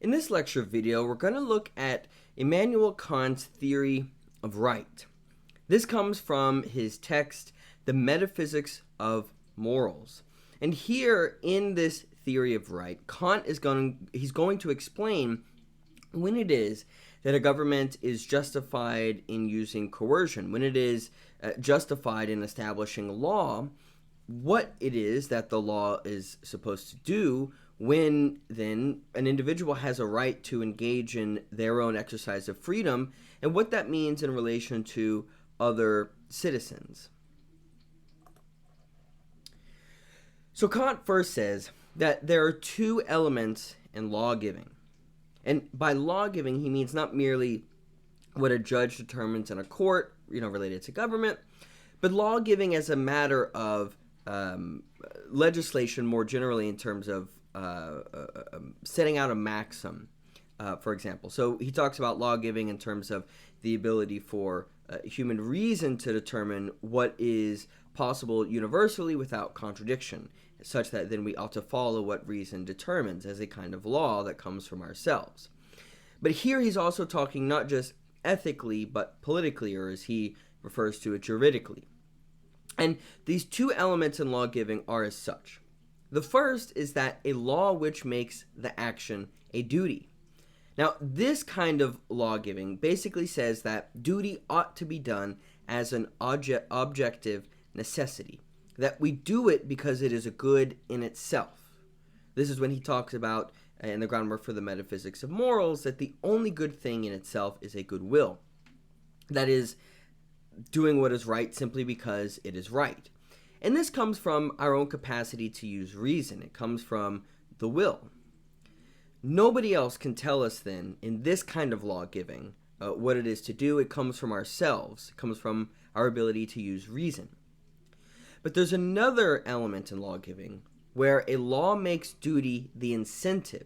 In this lecture video, we're going to look at Immanuel Kant's theory of right. This comes from his text, The Metaphysics of Morals. And here in this theory of right, Kant is going to explain when it is that a government is justified in using coercion, when it is justified in establishing law, what it is that the law is supposed to do when then an individual has a right to engage in their own exercise of freedom, and what that means in relation to other citizens. So Kant first says that there are two elements in lawgiving. And by lawgiving, he means not merely what a judge determines in a court, related to government, but lawgiving as a matter of legislation more generally in terms of setting out a maxim, for example. So he talks about lawgiving in terms of the ability for human reason to determine what is possible universally without contradiction, such that then we ought to follow what reason determines as a kind of law that comes from ourselves. But here he's also talking not just ethically, but politically, or as he refers to it, juridically. And these two elements in lawgiving are as such. The first is that a law which makes the action a duty. Now, this kind of lawgiving basically says that duty ought to be done as an objective necessity, that we do it because it is a good in itself. This is when he talks about, in the groundwork for the Metaphysics of Morals, that the only good thing in itself is a good will. That is, doing what is right simply because it is right. And this comes from our own capacity to use reason. It comes from the will. Nobody else can tell us then, in this kind of law-giving, what it is to do. It comes from ourselves. It comes from our ability to use reason. But there's another element in law-giving where a law makes duty the incentive.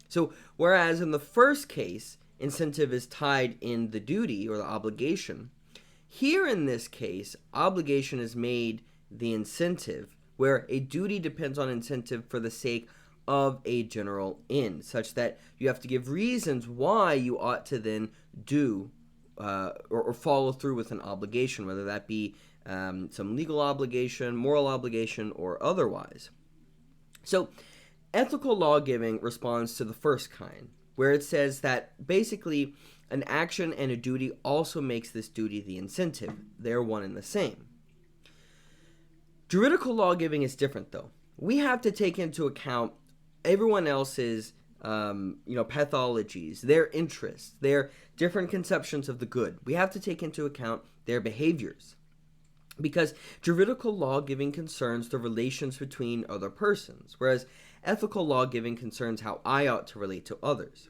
So whereas in the first case, incentive is tied in the duty or the obligation, here in this case, obligation is made the incentive, where a duty depends on incentive for the sake of a general end, such that you have to give reasons why you ought to then do or follow through with an obligation, whether that be some legal obligation, moral obligation, or otherwise. So ethical lawgiving responds to the first kind, where it says that basically an action and a duty also makes this duty the incentive. They're one and the same. Juridical lawgiving is different, though. We have to take into account everyone else's pathologies, their interests, their different conceptions of the good. We have to take into account their behaviors, because juridical lawgiving concerns the relations between other persons, whereas ethical lawgiving concerns how I ought to relate to others.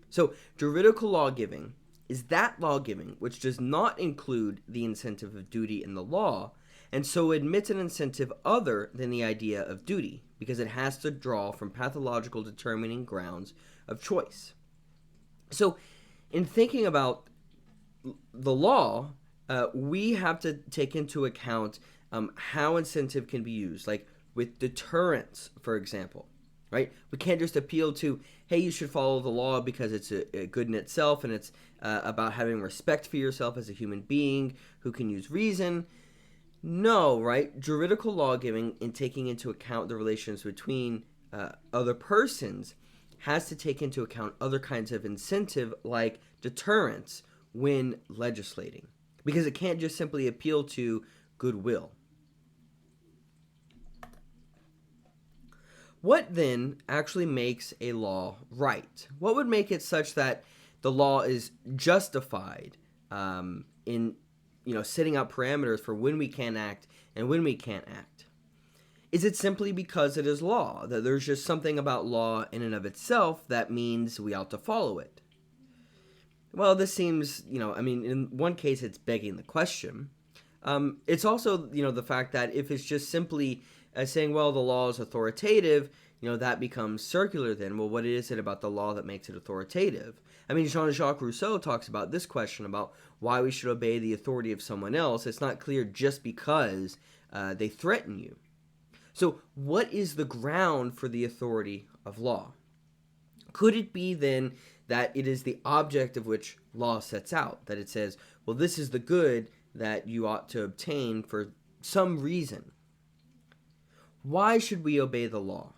So juridical lawgiving is that lawgiving which does not include the incentive of duty in the law, and so admits an incentive other than the idea of duty, because it has to draw from pathological determining grounds of choice. So in thinking about the law, we have to take into account how incentive can be used, like with deterrence, for example. Right? We can't just appeal to, hey, you should follow the law because it's a good in itself, and it's about having respect for yourself as a human being who can use reason. No, right? Juridical lawgiving, in taking into account the relations between other persons, has to take into account other kinds of incentive, like deterrence, when legislating, because it can't just simply appeal to goodwill. What then actually makes a law right? What would make it such that the law is justified in setting out parameters for when we can act and when we can't act? Is it simply because it is law, that there's just something about law in and of itself that means we ought to follow it? Well, this seems, in one case it's begging the question. It's also, the fact that if it's just simply saying, well, the law is authoritative, that becomes circular then. Well, what is it about the law that makes it authoritative? Jean-Jacques Rousseau talks about this question about why we should obey the authority of someone else. It's not clear just because they threaten you. So what is the ground for the authority of law? Could it be then that it is the object of which law sets out, that it says, well, this is the good that you ought to obtain for some reason? Why should we obey the law?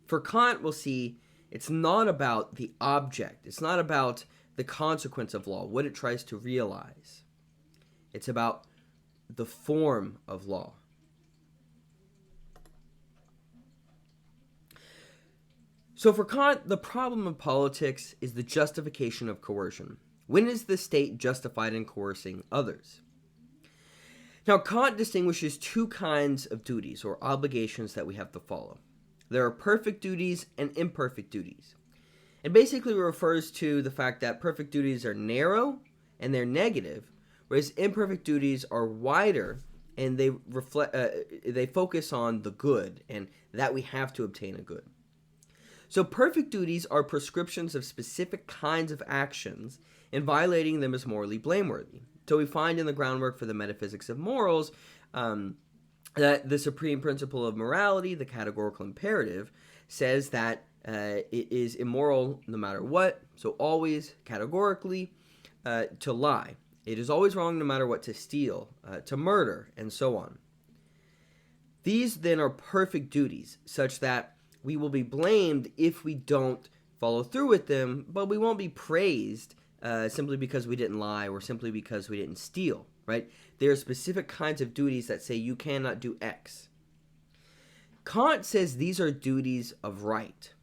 For Kant, we'll see, it's not about the object. It's not about the consequence of law, what it tries to realize. It's about the form of law. So for Kant, the problem of politics is the justification of coercion. When is the state justified in coercing others? Now, Kant distinguishes two kinds of duties or obligations that we have to follow. There are perfect duties and imperfect duties. And basically refers to the fact that perfect duties are narrow and they're negative, whereas imperfect duties are wider and they focus on the good and that we have to obtain a good. So perfect duties are prescriptions of specific kinds of actions, and violating them is morally blameworthy. So we find in the groundwork for the Metaphysics of Morals that the supreme principle of morality, the categorical imperative, says that it is immoral no matter what, so always, categorically, to lie. It is always wrong no matter what to steal, to murder, and so on. These then are perfect duties, such that we will be blamed if we don't follow through with them, but we won't be praised simply because we didn't lie or simply because we didn't steal, right? There are specific kinds of duties that say you cannot do X. Kant says these are duties of right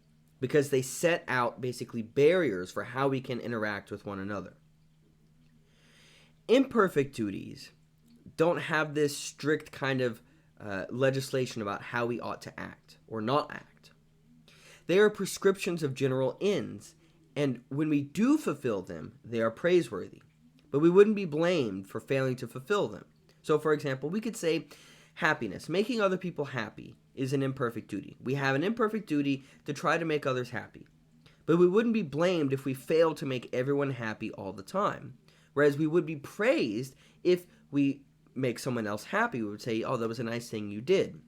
because they set out basically barriers for how we can interact with one another. Imperfect duties don't have this strict kind of legislation about how we ought to act or not act. They are prescriptions of general ends, and when we do fulfill them, they are praiseworthy. But we wouldn't be blamed for failing to fulfill them. So, for example, we could say happiness, making other people happy, is an imperfect duty. We have an imperfect duty to try to make others happy. But we wouldn't be blamed if we failed to make everyone happy all the time. Whereas we would be praised if we make someone else happy. We would say, oh, that was a nice thing you did.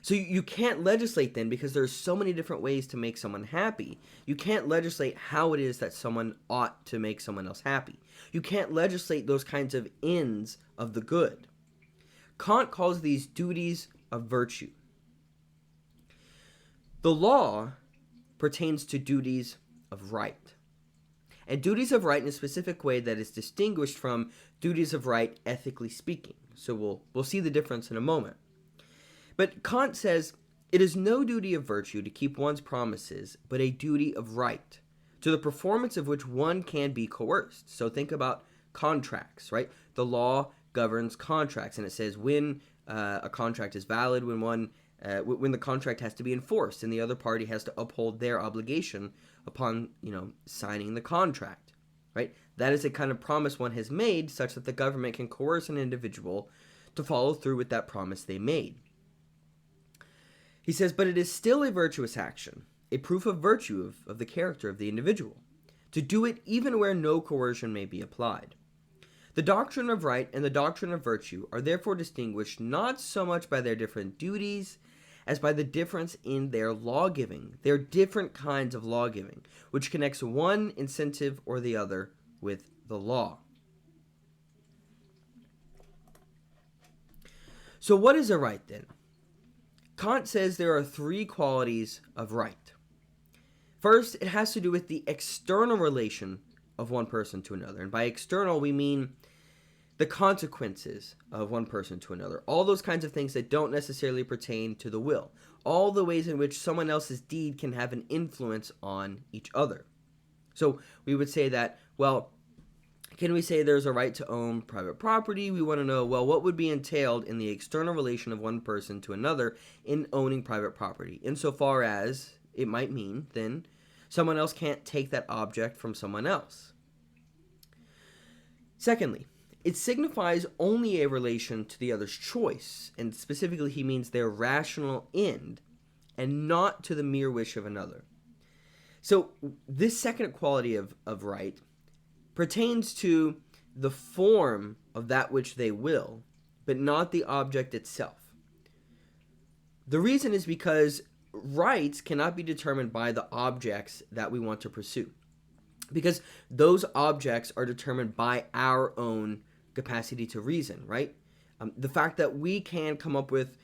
So you can't legislate then, because there's so many different ways to make someone happy. You can't legislate how it is that someone ought to make someone else happy. You can't legislate those kinds of ends of the good. Kant calls these duties of virtue. The law pertains to duties of right. And duties of right in a specific way that is distinguished from duties of right ethically speaking. So we'll see the difference in a moment. But Kant says, it is no duty of virtue to keep one's promises, but a duty of right, to the performance of which one can be coerced. So think about contracts, right? The law governs contracts, and it says when a contract is valid, when the contract has to be enforced, and the other party has to uphold their obligation upon, signing the contract, right? That is a kind of promise one has made, such that the government can coerce an individual to follow through with that promise they made. He says, but it is still a virtuous action, a proof of virtue of the character of the individual, to do it even where no coercion may be applied. The doctrine of right and the doctrine of virtue are therefore distinguished not so much by their different duties as by the difference in their lawgiving. They are different kinds of lawgiving, which connects one incentive or the other with the law. So what is a right then? Kant says there are three qualities of right. First, it has to do with the external relation of one person to another. And by external, we mean the consequences of one person to another. All those kinds of things that don't necessarily pertain to the will. All the ways in which someone else's deed can have an influence on each other. So we would say that, well, can we say there's a right to own private property? We want to know, well, what would be entailed in the external relation of one person to another in owning private property? Insofar as it might mean, then, someone else can't take that object from someone else. Secondly, it signifies only a relation to the other's choice, and specifically he means their rational end, and not to the mere wish of another. So this second quality of right pertains to the form of that which they will, but not the object itself. The reason is because rights cannot be determined by the objects that we want to pursue, because those objects are determined by our own capacity to reason, right? The fact that we can come up with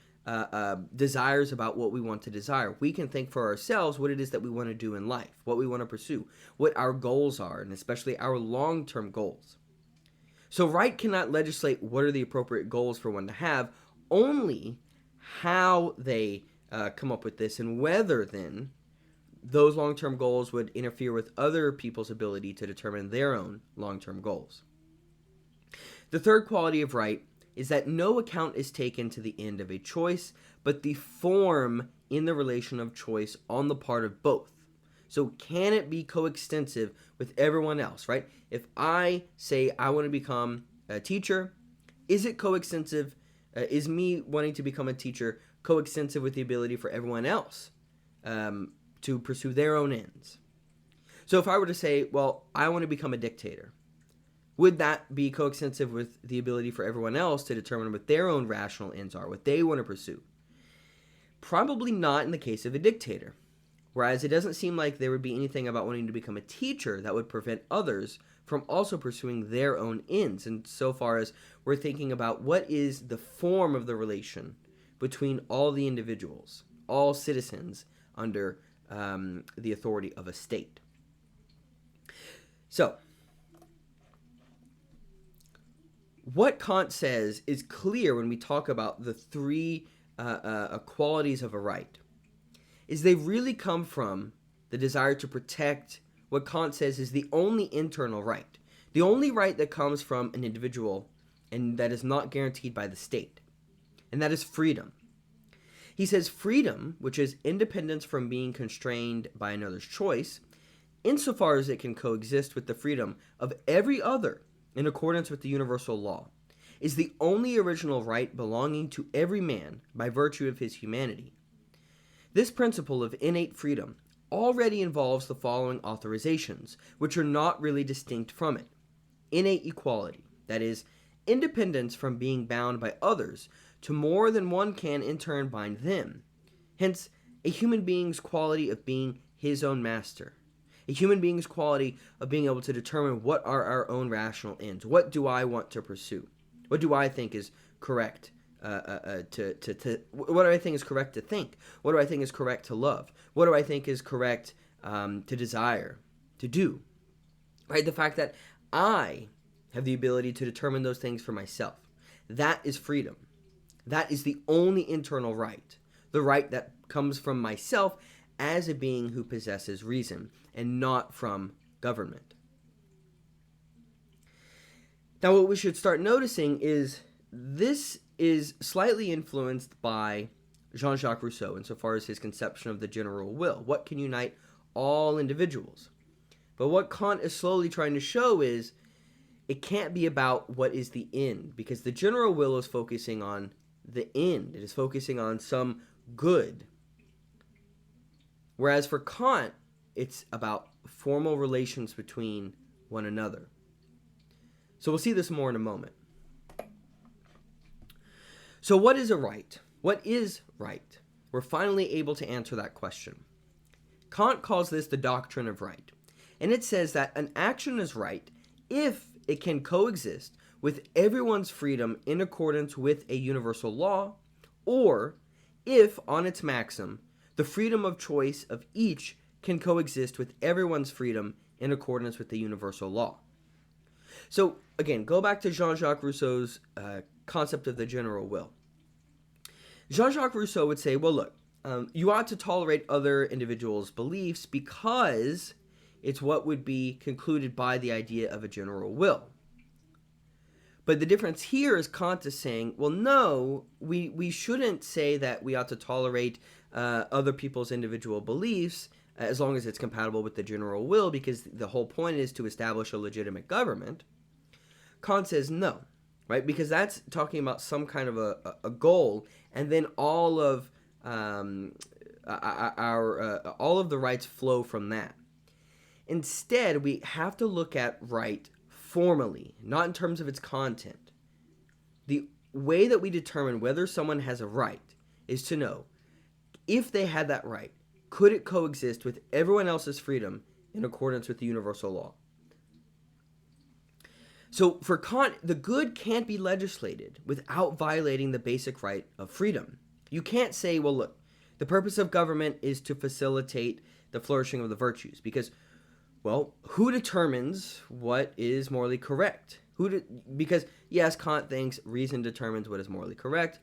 desires about what we want to desire. We can think for ourselves what it is that we want to do in life, what we want to pursue, what our goals are, and especially our long-term goals. So right cannot legislate what are the appropriate goals for one to have, only how they come up with this, and whether then those long-term goals would interfere with other people's ability to determine their own long-term goals. The third quality of right is that no account is taken to the end of a choice, but the form in the relation of choice on the part of both. So can it be coextensive with everyone else, right? If I say I want to become a teacher, is it coextensive? Is me wanting to become a teacher coextensive with the ability for everyone else to pursue their own ends? So if I were to say, well, I want to become a dictator, would that be coextensive with the ability for everyone else to determine what their own rational ends are, what they want to pursue? Probably not in the case of a dictator. Whereas it doesn't seem like there would be anything about wanting to become a teacher that would prevent others from also pursuing their own ends. And so far as we're thinking about what is the form of the relation between all the individuals, all citizens under the authority of a state. So, what Kant says is clear when we talk about the three qualities of a right, is they really come from the desire to protect what Kant says is the only internal right, the only right that comes from an individual and that is not guaranteed by the state, and that is freedom. He says freedom, which is independence from being constrained by another's choice, insofar as it can coexist with the freedom of every other in accordance with the universal law, is the only original right belonging to every man by virtue of his humanity. This principle of innate freedom already involves the following authorizations, which are not really distinct from it. Innate equality, that is, independence from being bound by others to more than one can in turn bind them. Hence, a human being's quality of being his own master. A human being's quality of being able to determine what are our own rational ends. What do I want to pursue? What do I think is correct what do I think is correct to think? What do I think is correct to love? What do I think is correct to desire, to do? Right? The fact that I have the ability to determine those things for myself. That is freedom. That is the only internal right. The right that comes from myself as a being who possesses reason, and not from government. Now, what we should start noticing is this is slightly influenced by Jean-Jacques Rousseau insofar as his conception of the general will. What can unite all individuals? But what Kant is slowly trying to show is it can't be about what is the end, because the general will is focusing on the end. It is focusing on some good. Whereas for Kant, it's about formal relations between one another. So we'll see this more in a moment. So what is a right? What is right? We're finally able to answer that question. Kant calls this the Doctrine of Right. And it says that an action is right if it can coexist with everyone's freedom in accordance with a universal law, or if, on its maxim, the freedom of choice of each can coexist with everyone's freedom in accordance with the universal law. So, again, go back to Jean-Jacques Rousseau's concept of the general will. Jean-Jacques Rousseau would say, well, look, you ought to tolerate other individuals' beliefs because it's what would be concluded by the idea of a general will. But the difference here is Kant is saying, well, no, we shouldn't say that we ought to tolerate other people's individual beliefs as long as it's compatible with the general will, because the whole point is to establish a legitimate government. Kant says no, right? Because that's talking about some kind of a goal, and then all of all of the rights flow from that. Instead, we have to look at right formally, not in terms of its content. The way that we determine whether someone has a right is to know, if they had that right, could it coexist with everyone else's freedom in accordance with the universal law? So for Kant, the good can't be legislated without violating the basic right of freedom. You can't say, well, look, the purpose of government is to facilitate the flourishing of the virtues, because, well, who determines what is morally correct? Because, yes, Kant thinks reason determines what is morally correct,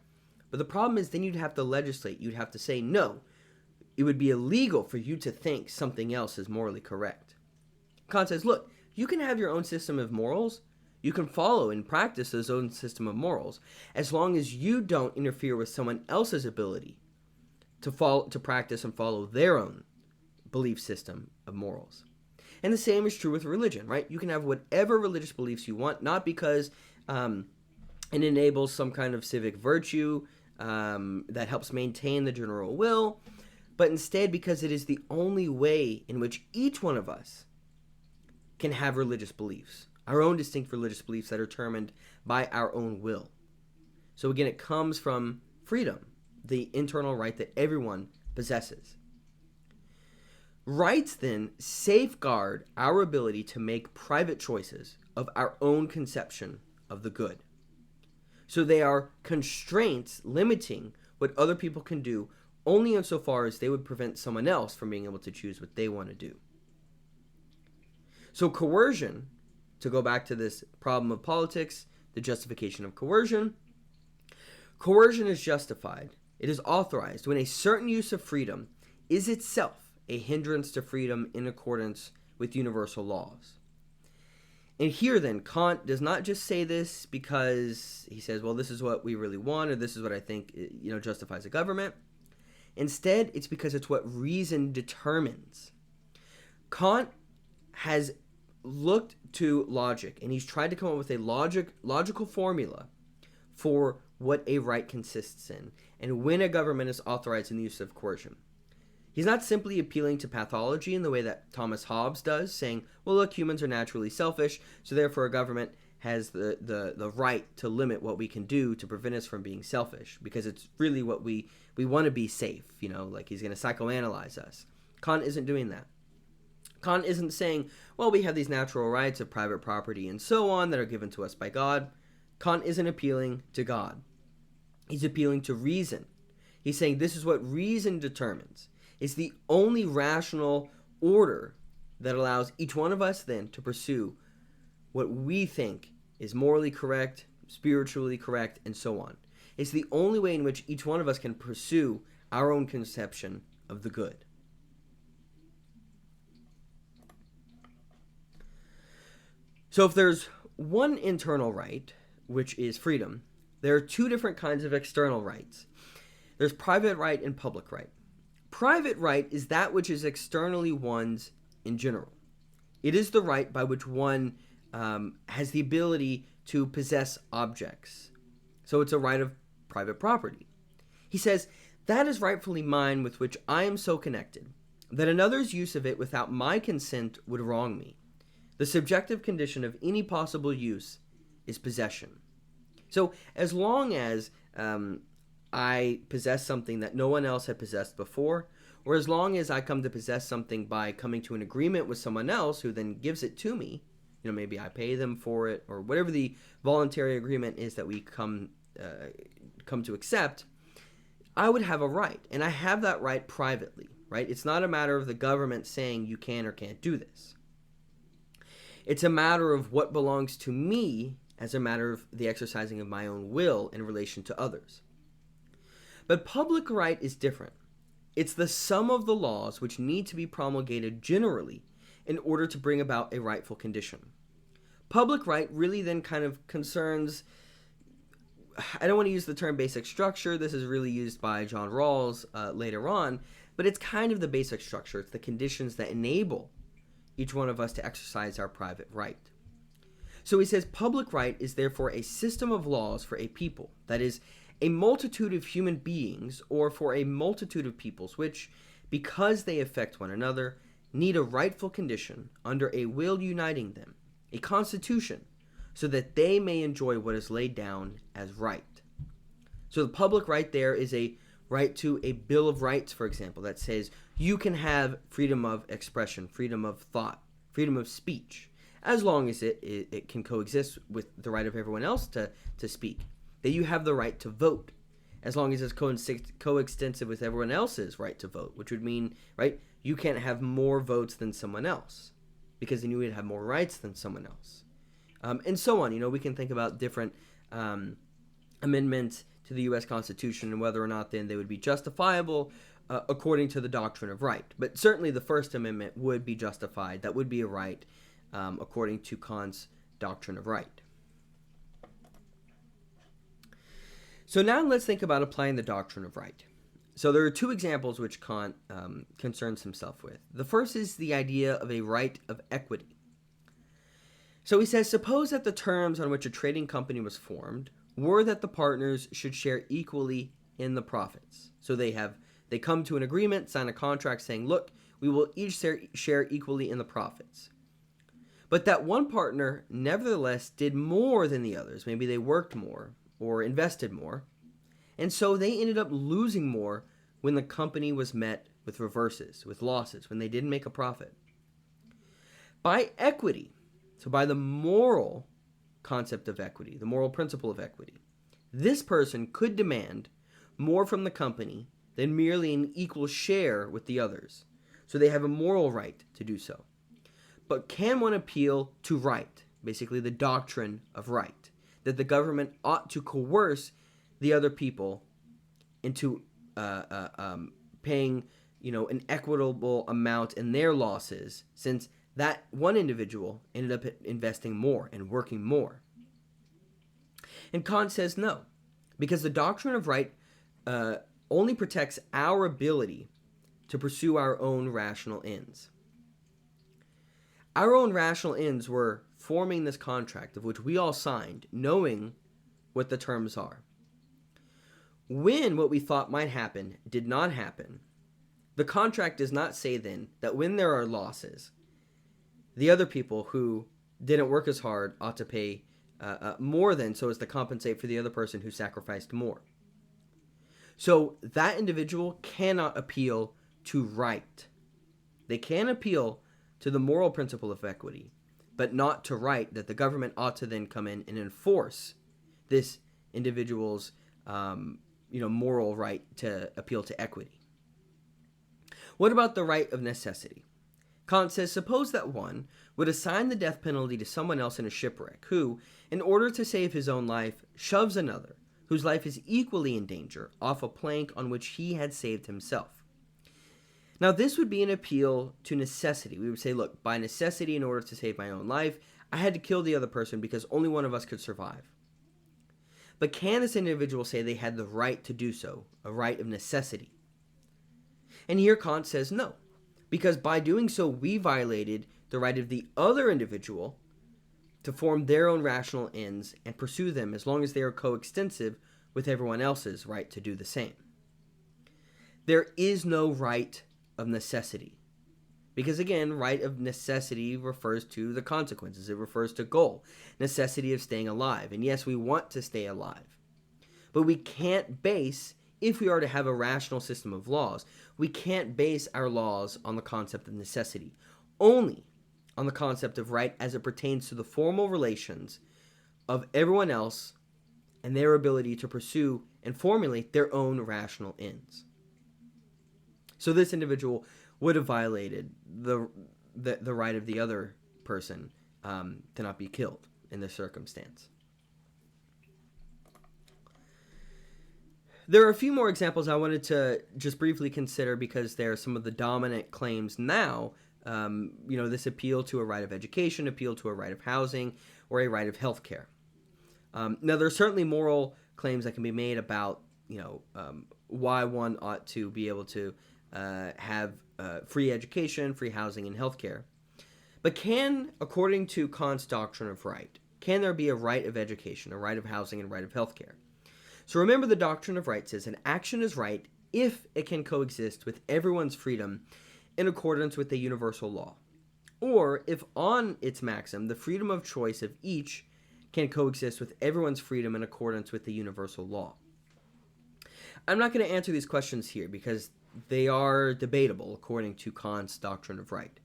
but the problem is then you'd have to legislate. You'd have to say, no, it would be illegal for you to think something else is morally correct. Kant says, look, you can have your own system of morals. You can follow and practice his own system of morals as long as you don't interfere with someone else's ability to practice and follow their own belief system of morals. And the same is true with religion, right? You can have whatever religious beliefs you want, not because it enables some kind of civic virtue that helps maintain the general will, but instead because it is the only way in which each one of us can have religious beliefs, our own distinct religious beliefs that are determined by our own will. So again, it comes from freedom, the internal right that everyone possesses. Rights then safeguard our ability to make private choices of our own conception of the good. So they are constraints limiting what other people can do only insofar as they would prevent someone else from being able to choose what they want to do. So coercion, to go back to this problem of politics, the justification of coercion is justified. It is authorized when a certain use of freedom is itself a hindrance to freedom in accordance with universal laws. And here then, Kant does not just say this because he says, well, this is what we really want, or this is what I think, justifies a government. Instead, it's because it's what reason determines. Kant has looked to logic, and he's tried to come up with a logical formula for what a right consists in, and when a government is authorized in the use of coercion. He's not simply appealing to pathology in the way that Thomas Hobbes does, saying, well, look, humans are naturally selfish, so therefore a government has the right to limit what we can do to prevent us from being selfish, because it's really what we want to be safe, like he's going to psychoanalyze us. Kant isn't doing that. Kant isn't saying, well, we have these natural rights of private property and so on that are given to us by God. Kant isn't appealing to God. He's appealing to reason. He's saying this is what reason determines. It's the only rational order that allows each one of us then to pursue what we think is morally correct, spiritually correct, and so on. It's the only way in which each one of us can pursue our own conception of the good. So if there's one internal right, which is freedom, there are two different kinds of external rights. There's private right and public right. Private right is that which is externally one's in general. It is the right by which one has the ability to possess objects. So it's a right of private property. He says, that is rightfully mine with which I am so connected, that another's use of it without my consent would wrong me. The subjective condition of any possible use is possession. So as long as I possess something that no one else had possessed before, or as long as I come to possess something by coming to an agreement with someone else who then gives it to me, maybe I pay them for it, or whatever the voluntary agreement is that we come to accept, I would have a right, and I have that right privately, right? It's not a matter of the government saying you can or can't do this. It's a matter of what belongs to me as a matter of the exercising of my own will in relation to others. But public right is different. It's the sum of the laws which need to be promulgated generally in order to bring about a rightful condition. Public right really then kind of concerns, I don't want to use the term basic structure, this is really used by John Rawls later on, but it's kind of the basic structure. It's the conditions that enable each one of us to exercise our private right. So he says public right is therefore a system of laws for a people, that is, a multitude of human beings, or for a multitude of peoples, which, because they affect one another, need a rightful condition under a will uniting them, a constitution, so that they may enjoy what is laid down as right. So the public right there is a right to a Bill of Rights, for example, that says you can have freedom of expression, freedom of thought, freedom of speech, as long as it can coexist with the right of everyone else to speak. That you have the right to vote, as long as it's coextensive with everyone else's right to vote, which would mean, right, you can't have more votes than someone else, because then you would have more rights than someone else. And so on. We can think about different amendments to the U.S. Constitution and whether or not then they would be justifiable according to the Doctrine of Right. But certainly the First Amendment would be justified. That would be a right according to Kant's Doctrine of Right. So now let's think about applying the Doctrine of Right. So there are two examples which Kant concerns himself with. The first is the idea of a right of equity. So he says, suppose that the terms on which a trading company was formed were that the partners should share equally in the profits. So they come to an agreement, sign a contract saying, look, we will each share equally in the profits. But that one partner nevertheless did more than the others. Maybe they worked more or invested more. And so they ended up losing more when the company was met with reverses, with losses, when they didn't make a profit. By equity, so by the moral concept of equity, the moral principle of equity, this person could demand more from the company than merely an equal share with the others. So they have a moral right to do so. But can one appeal to right, basically the doctrine of right, that the government ought to coerce the other people into paying, an equitable amount in their losses, since that one individual ended up investing more and working more? And Kant says no, because the doctrine of right only protects our ability to pursue our own rational ends. Our own rational ends were forming this contract of which we all signed, knowing what the terms are. When what we thought might happen did not happen, the contract does not say then that when there are losses, the other people who didn't work as hard ought to pay more than so as to compensate for the other person who sacrificed more. So that individual cannot appeal to right. They can appeal to the moral principle of equity, but not to right, that the government ought to then come in and enforce this individual's moral right to appeal to equity. What about the right of necessity? Kant says, suppose that one would assign the death penalty to someone else in a shipwreck who, in order to save his own life, shoves another, whose life is equally in danger, off a plank on which he had saved himself. Now, this would be an appeal to necessity. We would say, look, by necessity, in order to save my own life, I had to kill the other person because only one of us could survive. But can this individual say they had the right to do so, a right of necessity? And here Kant says no, because by doing so, we violated the right of the other individual to form their own rational ends and pursue them as long as they are coextensive with everyone else's right to do the same. There is no right of necessity. Because again, right of necessity refers to the consequences. It refers to goal, necessity of staying alive. And yes, we want to stay alive. But we can't base, if we are to have a rational system of laws, we can't base our laws on the concept of necessity. Only on the concept of right as it pertains to the formal relations of everyone else and their ability to pursue and formulate their own rational ends. So this individual would have violated the right of the other person to not be killed in this circumstance. There are a few more examples I wanted to just briefly consider because they're some of the dominant claims now. This appeal to a right of education, appeal to a right of housing, or a right of health care. Now, there are certainly moral claims that can be made about, why one ought to be able to have free education, free housing, and health care. But according to Kant's doctrine of right, can there be a right of education, a right of housing, and a right of health care? So remember, the doctrine of right says an action is right if it can coexist with everyone's freedom in accordance with the universal law, or if on its maxim the freedom of choice of each can coexist with everyone's freedom in accordance with the universal law. I'm not going to answer these questions here because they are debatable according to Kant's Doctrine of Right.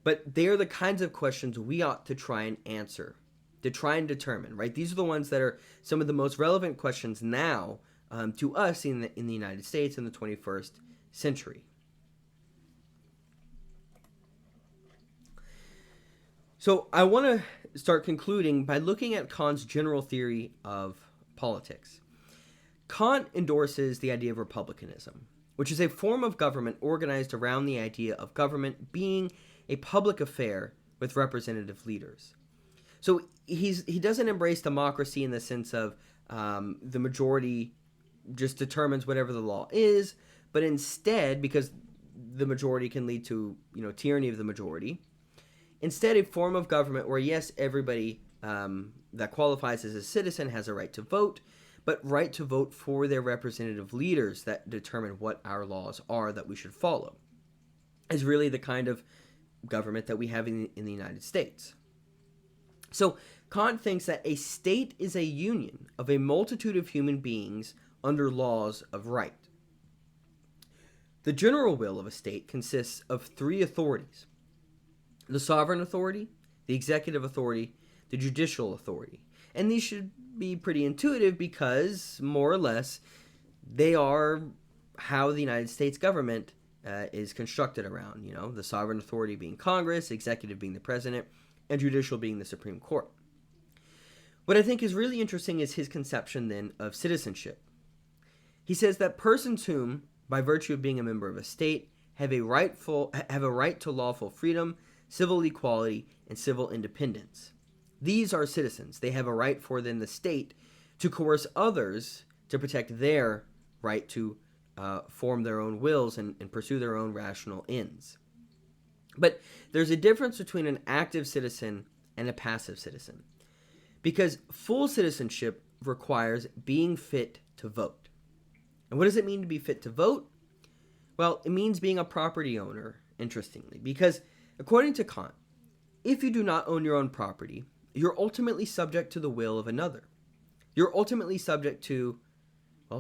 But they are the kinds of questions we ought to try and answer, to try and determine, right? These are the ones that are some of the most relevant questions now to us in the United States in the 21st century. So I want to start concluding by looking at Kant's general theory of politics. Kant endorses the idea of republicanism, which is a form of government organized around the idea of government being a public affair with representative leaders. So he doesn't embrace democracy in the sense of the majority just determines whatever the law is, but instead, because the majority can lead to tyranny of the majority, instead a form of government where yes, everybody that qualifies as a citizen has a right to vote, but right to vote for their representative leaders that determine what our laws are that we should follow, is really the kind of government that we have in the United States. So Kant thinks that a state is a union of a multitude of human beings under laws of right. The general will of a state consists of three authorities: the sovereign authority, the executive authority, the judicial authority. And these should be pretty intuitive because, more or less, they are how the United States government is constructed around, the sovereign authority being Congress, executive being the president, and judicial being the Supreme Court. What I think is really interesting is his conception then of citizenship. He says that persons whom, by virtue of being a member of a state, have a right to lawful freedom, civil equality, and civil independence. These are citizens. They have a right for then the state to coerce others to protect their right to form their own wills and pursue their own rational ends. But there's a difference between an active citizen and a passive citizen, because full citizenship requires being fit to vote. And what does it mean to be fit to vote? Well, it means being a property owner, interestingly, because according to Kant, if you do not own your own property, you're ultimately subject to the will of another. You're ultimately subject to,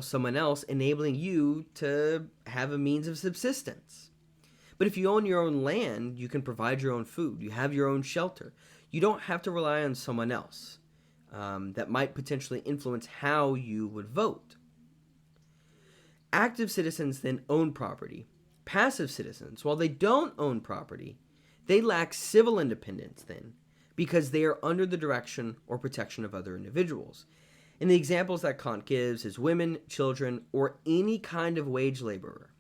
someone else enabling you to have a means of subsistence. But if you own your own land, you can provide your own food. You have your own shelter. You don't have to rely on someone else that might potentially influence how you would vote. Active citizens then own property. Passive citizens, while they don't own property, they lack civil independence then, because they are under the direction or protection of other individuals. And the examples that Kant gives is women, children, or any kind of wage laborer.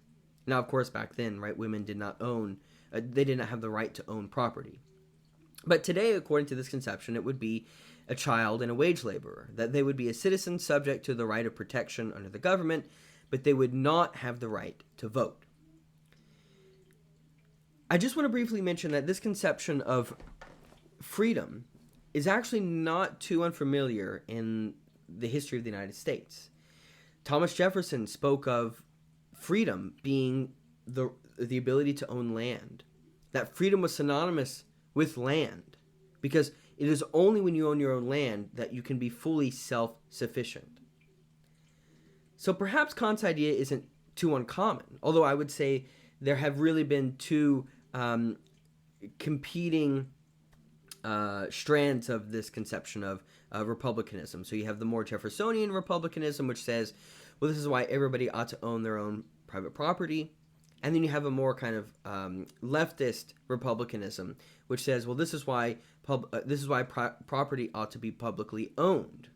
Now, of course, back then, right, women did not own, they did not have the right to own property. But today, according to this conception, it would be a child and a wage laborer, that they would be a citizen subject to the right of protection under the government, but they would not have the right to vote. I just want to briefly mention that this conception of freedom is actually not too unfamiliar in the history of the United States. Thomas Jefferson spoke of freedom being the ability to own land, that freedom was synonymous with land, because it is only when you own your own land that you can be fully self-sufficient. So perhaps Kant's idea isn't too uncommon, although I would say there have really been two competing strands of this conception of republicanism. So you have the more Jeffersonian republicanism, which says, well, this is why everybody ought to own their own private property. And then you have a more kind of leftist republicanism, which says, well, this is why property ought to be publicly owned.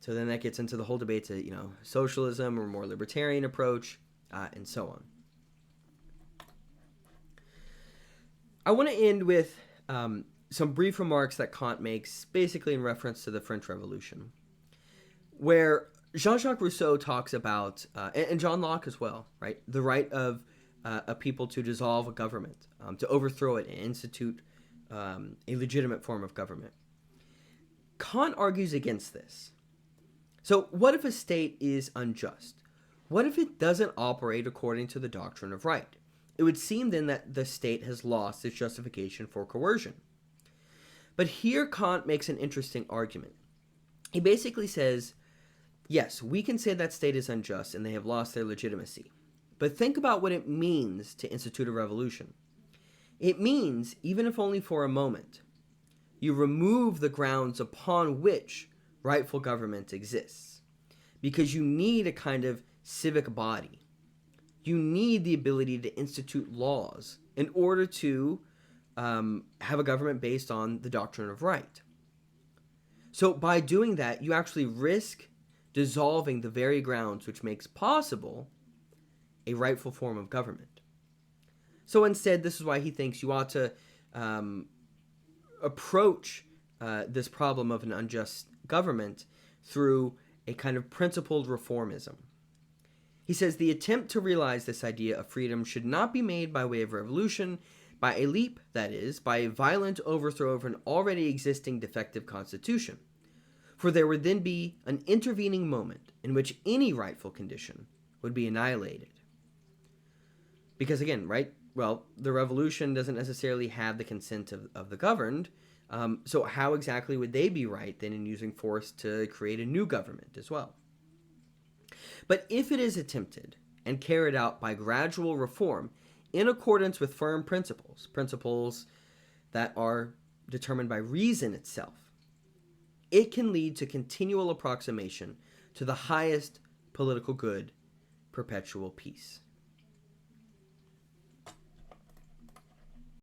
So then that gets into the whole debate to, socialism or more libertarian approach, and so on. I want to end with some brief remarks that Kant makes, basically in reference to the French Revolution, where Jean-Jacques Rousseau talks about, and John Locke as well, right, the right of a people to dissolve a government, to overthrow it and institute a legitimate form of government. Kant argues against this. So what if a state is unjust? What if it doesn't operate according to the doctrine of right? It would seem then that the state has lost its justification for coercion. But here Kant makes an interesting argument. He basically says Yes, we can say that state is unjust and they have lost their legitimacy. But think about what it means to institute a revolution. It means, even if only for a moment, you remove the grounds upon which rightful government exists. Because you need a kind of civic body. You need the ability to institute laws in order to have a government based on the doctrine of right. So by doing that, you actually risk dissolving the very grounds which makes possible a rightful form of government. So instead, this is why he thinks you ought to approach this problem of an unjust government through a kind of principled reformism. He says the attempt to realize this idea of freedom should not be made by way of revolution, by a leap, that is, by a violent overthrow of an already existing defective constitution. For there would then be an intervening moment in which any rightful condition would be annihilated. Because again, right, well, the revolution doesn't necessarily have the consent of the governed, so how exactly would they be right then in using force to create a new government as well? But if it is attempted and carried out by gradual reform in accordance with firm principles that are determined by reason itself, it can lead to continual approximation to the highest political good, perpetual peace.